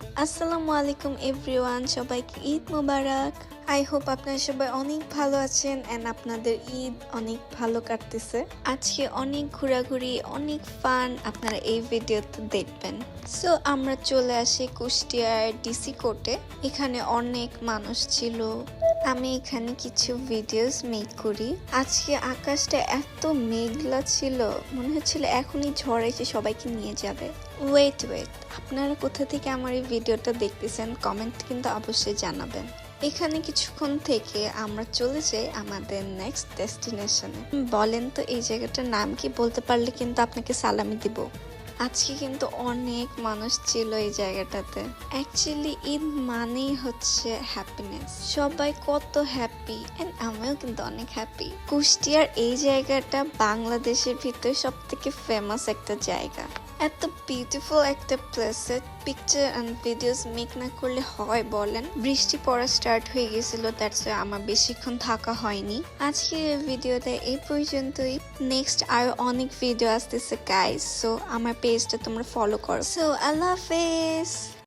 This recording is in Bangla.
আসসালামু আলাইকুম এভরিওয়ান, সবাইকে ঈদ মোবারক। আই হোপ আপনারা সবাই অনেক ভালো আছেন এন্ড আপনাদের ঈদ অনেক ভালো কাটতেছে। আজকে অনেক ঘোরাঘুরি, অনেক ফান আপনারা এই ভিডিওতে দেখবেন। সো আমরা চলে আসি কুষ্টিয়ার ডিসি কোর্টে। এখানে অনেক মানুষ ছিল। আমি এখানে কিছু ভিডিওস মেক করি। আজকে আকাশটা এত মেঘলা ছিল, মনে হচ্ছিল এখনই ঝড় এসে সবাইকে নিয়ে যাবে। ওয়েট, আপনারা কোথা থেকে আমার এই ভিডিওটা দেখতেছেন কমেন্ট কিন্তু অবশ্যই জানাবেন। এখানে কিছুক্ষণ থেকে আমরা চলে যাই আমাদের নেক্সট ডেস্টিনেশনে। বলেন তো এই জায়গাটার নাম কি? বলতে পারলে কিন্তু আপনাকে সালামি দিব। আজকে কিন্তু অনেক মানুষ ছিল এই জায়গাটাতে। অ্যাকচুয়ালি ঈদ মানেই হচ্ছে হ্যাপিনেস। সবাই কত হ্যাপি এন্ড আমিও কিন্তু অনেক হ্যাপি। কুষ্টিয়ার এই জায়গাটা বাংলাদেশের ভিতরে সব থেকে ফেমাস একটা জায়গা। এত বিউটিফুল একটা প্লেসে পিকচার এন্ড ভিডিওস মেক না করলে হয় বলেন? বৃষ্টি পড়া স্টার্ট হয়ে গেছিল, দ্যাটস আমার বেশিক্ষণ থাকা হয়নি। আজকের ভিডিওটা এই পর্যন্তই। নেক্সট আরো অনেক ভিডিও আসতেছে গাইস, সো আমার পেজটা তোমরা ফলো করো। সো আল্লাহ হাফেজ।